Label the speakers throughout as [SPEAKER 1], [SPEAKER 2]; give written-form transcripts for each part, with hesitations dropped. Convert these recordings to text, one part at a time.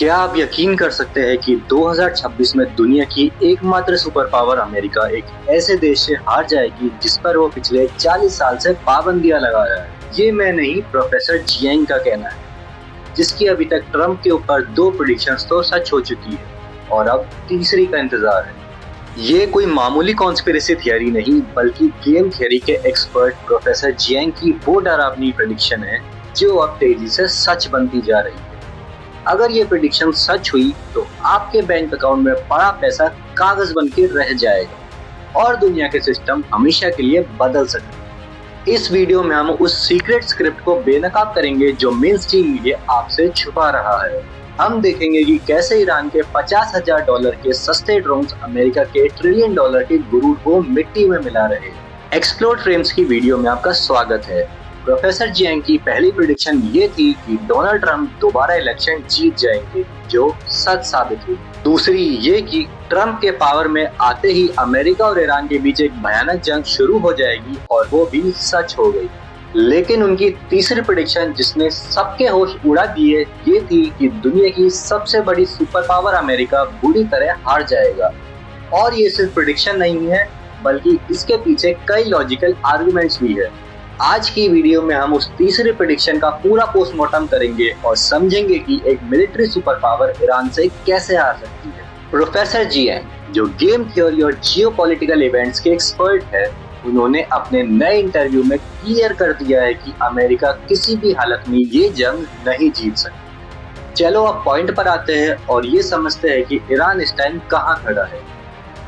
[SPEAKER 1] क्या आप यकीन कर सकते हैं कि 2026 में दुनिया की एकमात्र सुपर पावर अमेरिका एक ऐसे देश से हार जाएगी जिस पर वो पिछले 40 साल से पाबंदियां लगा रहा है। ये मैं नहीं, प्रोफेसर जियांग का कहना है, जिसकी अभी तक ट्रम्प के ऊपर 2 प्रेडिक्शंस तो सच हो चुकी है और अब तीसरी का इंतजार है। ये कोई मामूली कॉन्स्पिरेसी थियरी नहीं, बल्कि गेम थियरी के एक्सपर्ट प्रोफेसर जियांग की वो डरावनी प्रेडिक्शन है जो अब तेजी से सच बनती जा रही है। अगर ये प्रेडिक्शन सच हुई तो आपके बैंक अकाउंट में पड़ा पैसा कागज बन के रह जाएगा और दुनिया के सिस्टम हमेशा के लिए बदल सकते। इस वीडियो में हम उस सीक्रेट स्क्रिप्ट को बेनकाब करेंगे जो मेन स्ट्रीम मीडिया आपसे छुपा रहा है। हम देखेंगे कि कैसे ईरान के $50,000 के सस्ते ड्रोन्स अमेरिका के $1 ट्रिलियन के गुरूर को मिट्टी में मिला रहे हैं। एक्सप्लोर फ्रेम्स की वीडियो में आपका स्वागत है। प्रोफेसर जियांग की पहली प्रेडिक्शन ये थी कि डोनाल्ड ट्रंप दोबारा इलेक्शन जीत जाएंगे, जो सच साबित हुई। दूसरी ये कि ट्रंप के पावर में आते ही अमेरिका और ईरान के बीच एक भयानक जंग शुरू हो जाएगी और वो भी सच हो गई। लेकिन उनकी तीसरी प्रेडिक्शन, जिसने सबके होश उड़ा दिए, ये थी कि दुनिया की सबसे बड़ी सुपर पावर अमेरिका बुरी तरह हार जाएगा। और ये सिर्फ प्रेडिक्शन नहीं है, बल्कि इसके पीछे कई लॉजिकल आर्गुमेंट्स भी है। आज की वीडियो में हम उस तीसरे प्रेडिक्शन का पूरा पोस्टमार्टम करेंगे और समझेंगे कि एक मिलिट्री सुपर पावर ईरान से कैसे हार सकती है। प्रोफेसर जियांग, जो गेम थ्योरी और जियोपॉलिटिकल इवेंट्स के एक्सपर्ट है, उन्होंने अपने नए इंटरव्यू में क्लियर कर दिया है कि अमेरिका किसी भी हालत में ये जंग नहीं जीत सकती। चलो अब पॉइंट पर आते हैं और ये समझते हैं कि ईरान इस टाइम कहाँ खड़ा है।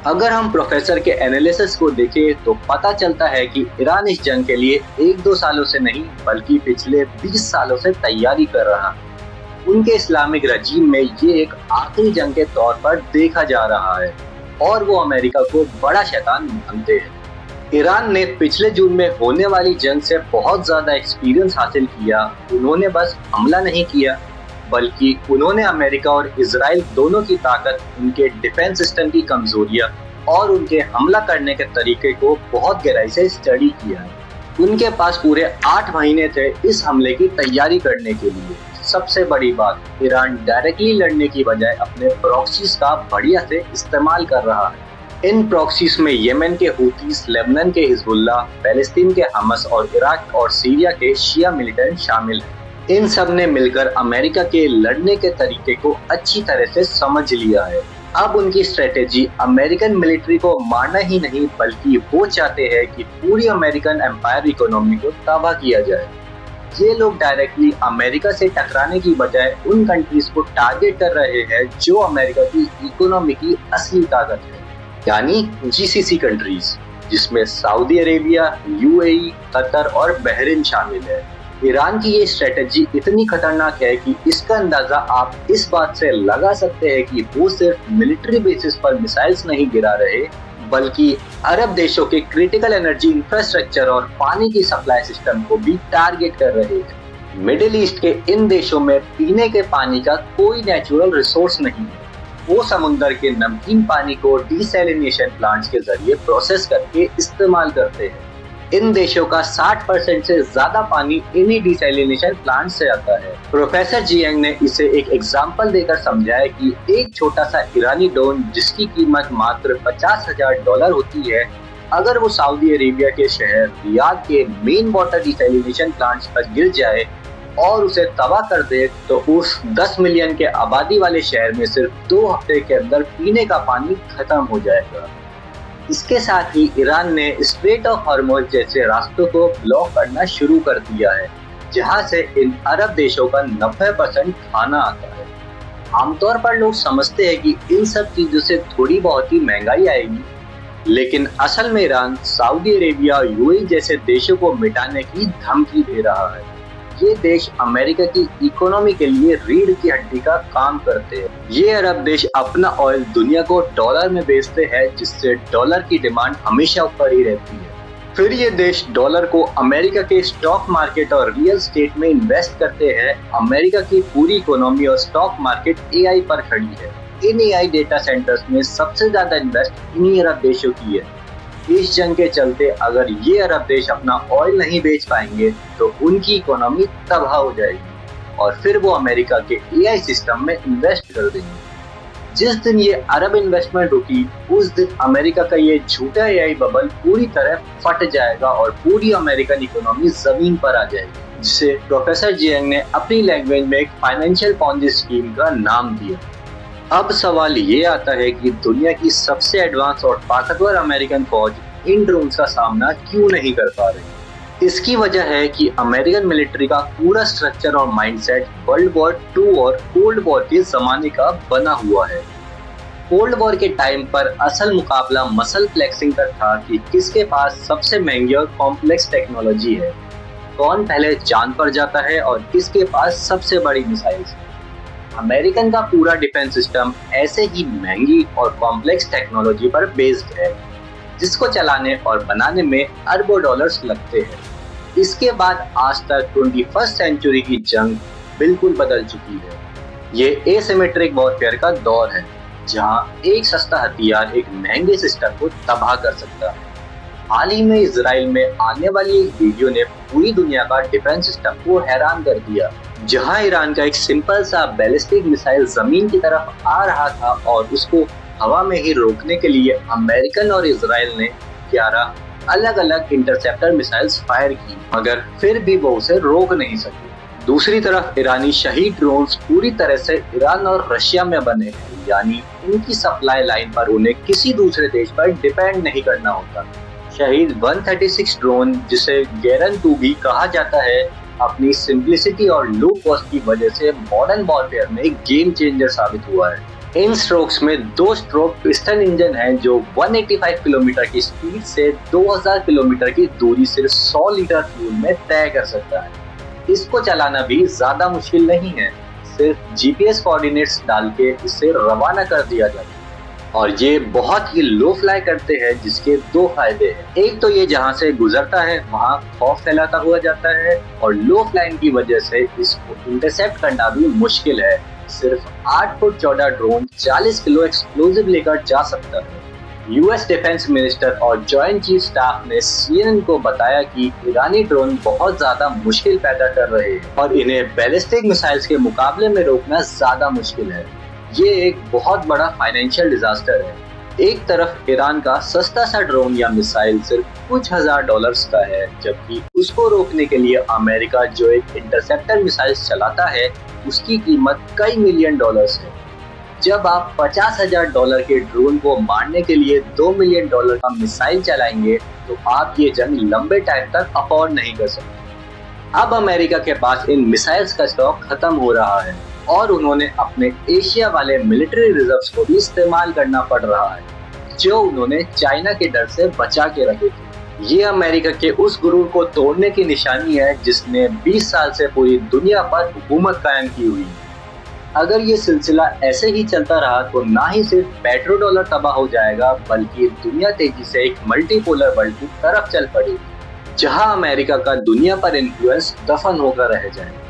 [SPEAKER 1] अगर हम प्रोफेसर के एनालिसिस को देखें तो पता चलता है कि ईरान इस जंग के लिए 1-2 सालों से नहीं, बल्कि पिछले 20 सालों से तैयारी कर रहा है। उनके इस्लामिक रजीम में ये एक आखिरी जंग के तौर पर देखा जा रहा है और वो अमेरिका को बड़ा शैतान मानते हैं। ईरान ने पिछले जून में होने वाली जंग से बहुत ज्यादा एक्सपीरियंस हासिल किया। उन्होंने बस हमला नहीं किया, बल्कि उन्होंने अमेरिका और इजराइल दोनों की ताकत, उनके डिफेंस सिस्टम की कमजोरियां और उनके हमला करने के तरीके को बहुत गहराई से स्टडी किया है। उनके पास पूरे 8 महीने थे इस हमले की तैयारी करने के लिए। सबसे बड़ी बात, ईरान डायरेक्टली लड़ने की बजाय अपने प्रॉक्सीज का बढ़िया से इस्तेमाल कर रहा है। इन प्रॉक्सीज में यमन के हूतीस, लेबनान के हिजबुल्लाह, पैलेस्टीन के हमस और इराक और सीरिया के शिया मिलिटेंट शामिल हैं। इन सब ने मिलकर अमेरिका के लड़ने के तरीके को अच्छी तरह से समझ लिया है। अब उनकी स्ट्रेटेजी अमेरिकन मिलिट्री को मारना ही नहीं, बल्कि वो चाहते हैं कि पूरी अमेरिकन एम्पायर इकोनॉमी को तबाह किया जाए। ये लोग डायरेक्टली अमेरिका से टकराने की बजाय उन कंट्रीज को टारगेट कर रहे हैं जो अमेरिका की इकोनॉमी की असली ताकत है, यानी जीसीसी कंट्रीज, जिसमें सऊदी अरेबिया, यूएई, कतर और बहरीन शामिल है। ईरान की ये स्ट्रेटेजी इतनी खतरनाक है कि इसका अंदाजा आप इस बात से लगा सकते हैं कि वो सिर्फ मिलिट्री बेसिस पर मिसाइल्स नहीं गिरा रहे, बल्कि अरब देशों के क्रिटिकल एनर्जी इंफ्रास्ट्रक्चर और पानी की सप्लाई सिस्टम को भी टारगेट कर रहे हैं। मिडिल ईस्ट के इन देशों में पीने के पानी का कोई नेचुरल रिसोर्स नहीं है। वो समुद्र के नमकीन पानी को डिसैलिनेशन प्लांट्स के जरिए प्रोसेस करके इस्तेमाल करते हैं। इन देशों का 60% से ज्यादा पानी इन्हीं डिसैलिनेशन प्लांट से आता है। प्रोफेसर जियांग ने इसे एक एग्जांपल देकर समझाया कि एक छोटा सा ईरानी ड्रोन, जिसकी कीमत मात्र $50,000 होती है, अगर वो सऊदी अरेबिया के शहर रियाद के मेन वाटर डिसैलिनेशन प्लांट्स पर गिर जाए और उसे तबाह कर दे, तो उस 10 मिलियन के आबादी वाले शहर में सिर्फ 2 हफ्ते के अंदर पीने का पानी खत्म हो जाएगा। इसके साथ ही ईरान ने स्ट्रेट ऑफ हॉर्मुज़ जैसे रास्तों को ब्लॉक करना शुरू कर दिया है, जहां से इन अरब देशों का 90% खाना आता है। आमतौर पर लोग समझते हैं कि इन सब चीजों से थोड़ी बहुत ही महंगाई आएगी, लेकिन असल में ईरान सऊदी अरेबिया, यूएई जैसे देशों को मिटाने की धमकी दे रहा है। ये देश अमेरिका की इकोनॉमी के लिए रीढ़ की हड्डी का काम करते हैं। ये अरब देश अपना ऑयल दुनिया को डॉलर में बेचते हैं, जिससे डॉलर की डिमांड हमेशा ऊपर ही रहती है। फिर ये देश डॉलर को अमेरिका के स्टॉक मार्केट और रियल एस्टेट में इन्वेस्ट करते हैं। अमेरिका की पूरी इकोनॉमी और स्टॉक मार्केट एआई पर खड़ी है। इन एआई डेटा सेंटर्स में सबसे ज्यादा इन्वेस्ट इन्हीं अरब देशों की है। इस जंग के चलते अगर ये अरब देश अपना ऑयल नहीं बेच पाएंगे तो उनकी इकोनॉमी तबाह हो जाएगी। और फिर वो अमेरिका के एआई सिस्टम में इन्वेस्ट कर देंगे। जिस दिन ये अरब इन्वेस्टमेंट रुकी, उस दिन अमेरिका का ये झूठा एआई बबल पूरी तरह फट जाएगा और पूरी अमेरिकन इकोनॉमी जमीन पर आ जाएगी, जिसे प्रोफेसर जियांग ने अपनी लैंग्वेज में एक फाइनेंशियल पॉन्जी स्कीम का नाम दिया। अब सवाल ये आता है कि दुनिया की सबसे एडवांस और ताकतवर अमेरिकन फौज इन ड्रोन्स का सामना क्यों नहीं कर पा रही। इसकी वजह है कि अमेरिकन मिलिट्री का पूरा स्ट्रक्चर और माइंडसेट वर्ल्ड वॉर 2 और कोल्ड वॉर के जमाने का बना हुआ है। कोल्ड वॉर के टाइम पर असल मुकाबला मसल फ्लेक्सिंग का था कि किसके पास सबसे महंगी और कॉम्प्लेक्स टेक्नोलॉजी है, कौन पहले चांद पर जाता है और किसके पास सबसे बड़ी मिसाइल्स। अमेरिकन का पूरा डिफेंस सिस्टम ऐसे ही महंगी और कॉम्प्लेक्स टेक्नोलॉजी पर बेस्ड है, जिसको चलाने और बनाने में अरबों डॉलर्स लगते हैं। इसके बाद आज तक 21st सेंचुरी की जंग बिल्कुल बदल चुकी है। ये एसिमेट्रिक वॉरफेयर का दौर है, जहां एक सस्ता हथियार एक महंगे सिस्टम को तबाह कर सकता है। हाल ही में इजराइल में आने वाली एक वीडियो ने पूरी दुनिया का डिफेंस सिस्टम को हैरान कर दिया, जहां ईरान का एक सिंपल सा बैलिस्टिक मिसाइल जमीन की तरफ आ रहा था और उसको हवा में ही रोकने के लिए अमेरिकन और इजराइल ने 11 अलग अलग इंटरसेप्टर मिसाइल्स फायर की, मगर फिर भी वो उसे रोक नहीं सके। दूसरी तरफ ईरानी शहीद ड्रोन्स पूरी तरह से ईरान और रशिया में बने हैं, यानी इनकी सप्लाई लाइन पर उन्हें किसी दूसरे देश पर डिपेंड नहीं करना होता। शहीद 136 ड्रोन, जिसे गेरन 2 भी कहा जाता है, अपनी सिंप्लिसिटी और लो कॉस्ट की वजह से मॉडर्न वॉरफेयर में एक गेम चेंजर साबित हुआ है। इन स्ट्रोक्स में 2 स्ट्रोक पिस्टन इंजन है जो 185 किलोमीटर की स्पीड से 2000 किलोमीटर की दूरी सिर्फ 100 लीटर फ्यूल में तय कर सकता है। इसको चलाना भी ज्यादा मुश्किल नहीं है, सिर्फ जीपीएस कोऑर्डिनेट्स डाल के इसे रवाना कर दिया जाता है। और ये बहुत ही लो फ्लाई करते हैं, जिसके 2 फायदे हैं। एक तो ये जहाँ से गुजरता है वहाँ खौफ फैलाता हुआ जाता है, और लो फ्लाइंग की वजह से इसको इंटरसेप्ट करना भी मुश्किल है। सिर्फ 8 फुट चौड़ा ड्रोन 40 किलो एक्सप्लोजिव लेकर जा सकता है। यूएस डिफेंस मिनिस्टर और जॉइंट चीफ स्टाफ ने सीएनएन को बताया कि ईरानी ड्रोन बहुत ज्यादा मुश्किल पैदा कर रहे हैं और इन्हें बैलिस्टिक मिसाइल्स के मुकाबले में रोकना ज्यादा मुश्किल है। ये एक बहुत बड़ा फाइनेंशियल डिजास्टर है। एक तरफ ईरान का सस्ता सा ड्रोन या मिसाइल सिर्फ कुछ हजार डॉलर्स का है, जबकि उसको रोकने के लिए अमेरिका जो एक इंटरसेप्टर मिसाइल चलाता है उसकी कीमत कई मिलियन डॉलर्स है। जब आप $50,000 के ड्रोन को मारने के लिए $2 मिलियन का मिसाइल चलाएंगे तो आप ये जंग लंबे टाइम तक अफोर्ड नहीं कर सकते। अब अमेरिका के पास इन मिसाइल्स का स्टॉक खत्म हो रहा है और उन्होंने अपने एशिया वाले मिलिट्री रिजर्व्स को भी इस्तेमाल करना पड़ रहा है, जो उन्होंने चाइना के डर से बचा के रखे थे। ये अमेरिका के उस गुरूर को तोड़ने की निशानी है जिसने 20 साल से पूरी दुनिया पर हुकूमत कायम की हुई है। अगर ये सिलसिला ऐसे ही चलता रहा तो ना ही सिर्फ पेट्रो डॉलर तबाह हो जाएगा, बल्कि दुनिया तेजी से एक मल्टीपोलर वर्ल्ड की तरफ चल पड़ेगी, जहां अमेरिका का दुनिया पर इन्फ्लुएंस दफन होकर रह जाएगा।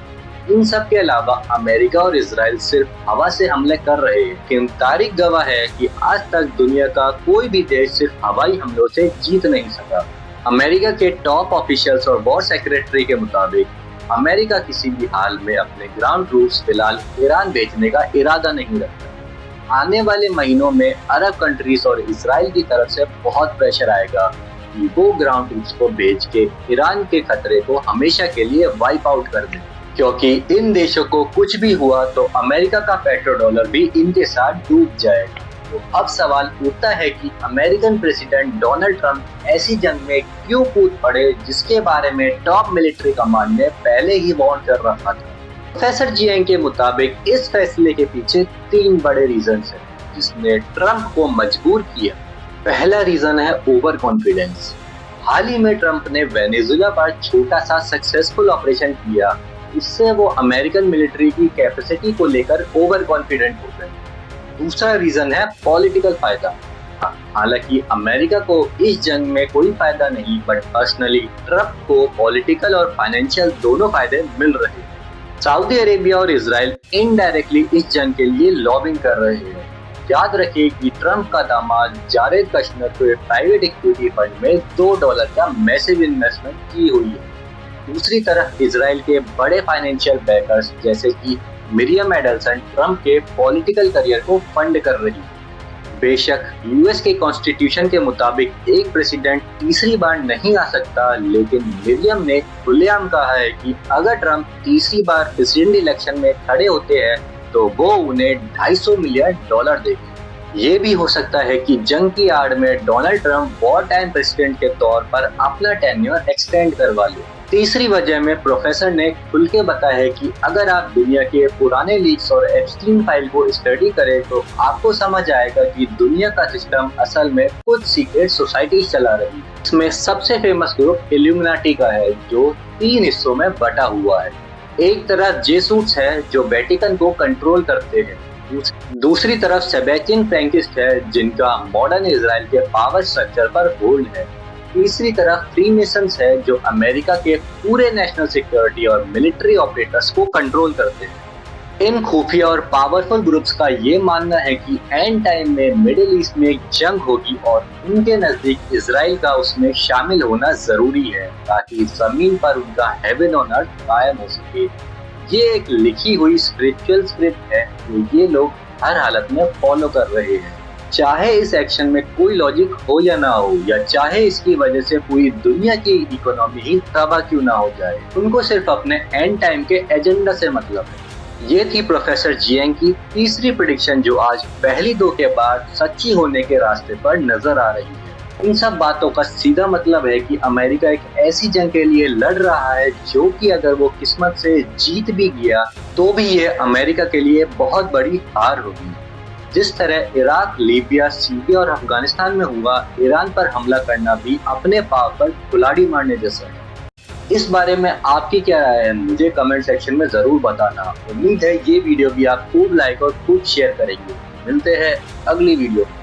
[SPEAKER 1] इन सब के अलावा अमेरिका और इजराइल सिर्फ हवा से हमले कर रहे हैं, लेकिन तारीख गवाह है कि आज तक दुनिया का कोई भी देश सिर्फ हवाई हमलों से जीत नहीं सका। अमेरिका के टॉप ऑफिशियल्स और वॉर सेक्रेटरी के मुताबिक अमेरिका किसी भी हाल में अपने ग्राउंड ट्रूप्स फिलहाल ईरान भेजने का इरादा नहीं रखता। आने वाले महीनों में अरब कंट्रीज और इजराइल की तरफ से बहुत प्रेशर आएगा कि वो ग्राउंड ट्रूप्स को भेज के ईरान के खतरे को हमेशा के लिए वाइप आउट कर दें, क्योंकि इन देशों को कुछ भी हुआ तो अमेरिका का पेट्रो डॉलर भी इनके साथ डूब जाएगा। तो अब सवाल उठता है कि अमेरिकन प्रेसिडेंट डोनाल्ड ट्रंप ऐसी जंग में क्यों कूद पड़े, जिसके बारे में टॉप मिलिट्री कमांड ने पहले ही वार्न कर रखा था। प्रोफेसर जियांग के मुताबिक इस फैसले के पीछे 3 बड़े रीजंस हैं जिसने ट्रंप को मजबूर किया। पहला रीजन है ओवर कॉन्फिडेंस। हाल ही में ट्रंप ने वेनेजुएला पर छोटा सा सक्सेसफुल ऑपरेशन किया, उससे वो अमेरिकन मिलिट्री की कैपेसिटी को लेकर ओवर कॉन्फिडेंट हो गए। दूसरा रीजन है पॉलिटिकल फायदा। हालांकि अमेरिका को इस जंग में कोई फायदा नहीं, बट पर्सनली ट्रंप को पॉलिटिकल और फाइनेंशियल दोनों फायदे मिल रहे हैं। सऊदी अरेबिया और इजराइल इनडायरेक्टली इस जंग के लिए लॉबिंग कर रहे हैं। याद रखिए कि ट्रंप का दामाद जारेद कश्नर को प्राइवेट इक्विटी फंड में $2 का मैसिव इन्वेस्टमेंट की हुई है। दूसरी तरफ इजराइल के बड़े फाइनेंशियल बैकर्स जैसे कि मिरियम एडल्सन ट्रंप के पॉलिटिकल करियर को फंड कर रही है। बेशक यूएस के कॉन्स्टिट्यूशन के मुताबिक एक प्रेसिडेंट तीसरी बार नहीं आ सकता, लेकिन मिरियम ने खुलेआम कहा है कि अगर ट्रंप तीसरी बार प्रेसिडेंट इलेक्शन में खड़े होते हैं तो वो उन्हें $250 मिलियन देगी। ये भी हो सकता है कि जंग की आड़ में Donald Trump war time president के तौर पर अपना टेन्योर एक्सटेंड करवा ले। तीसरी वजह में प्रोफेसर ने खुल के बताया है कि अगर आप दुनिया के पुराने लीक्स और एप्स्टीन फाइल को स्टडी करें तो आपको समझ आएगा कि दुनिया का सिस्टम असल में कुछ सीक्रेट सोसाइटी चला रही है। इसमें सबसे फेमस ग्रुप इल्यूमिनाटी का है, जो 3 हिस्सों में बटा हुआ है। एक तरफ जेसूट्स है जो वेटिकन को कंट्रोल करते हैं, दूसरी तरफ सेबेस्टियन फ्रैंकिस्ट है जिनका मॉडर्न इजराइल के पावर स्ट्रक्चर पर होल्ड है, तीसरी तरफ फ्रीमेसन्स है जो अमेरिका के पूरे नेशनल सिक्योरिटी और मिलिट्री ऑपरेटर्स को कंट्रोल करते हैं। इन खुफिया और पावरफुल ग्रुप्स का ये मानना है कि एंड टाइम में मिडिल ईस्ट में एक जंग होगी और उनके नजदीक इजराइल का उसमें शामिल होना जरूरी है ताकि जमीन पर उनका हेवन ऑन अर्थ कायम हो सके। ये एक लिखी हुई स्पिरिचुअल स्क्रिप्ट है जो ये लोग हर हालत में फॉलो कर रहे हैं, चाहे इस एक्शन में कोई लॉजिक हो या ना हो, या चाहे इसकी वजह से पूरी दुनिया की इकोनॉमी ही तबाह क्यों ना हो जाए। उनको सिर्फ अपने एंड टाइम के एजेंडा से मतलब है। ये थी प्रोफेसर जियांग की तीसरी प्रेडिक्शन जो आज पहली 2 के बाद सच्ची होने के रास्ते पर नजर आ रही है। इन सब बातों का सीधा मतलब है कि अमेरिका एक ऐसी जंग के लिए लड़ रहा है जो कि अगर वो किस्मत से जीत भी गया तो भी ये अमेरिका के लिए बहुत बड़ी हार होगी। जिस तरह इराक, लीबिया, सीरिया और अफगानिस्तान में हुआ, ईरान पर हमला करना भी अपने पाव पर कुल्हाड़ी मारने जैसा है। इस बारे में आपकी क्या राय है मुझे कमेंट सेक्शन में जरूर बताना। उम्मीद है ये वीडियो भी आप खूब लाइक और खूब शेयर करेंगे। मिलते हैं अगली वीडियो में।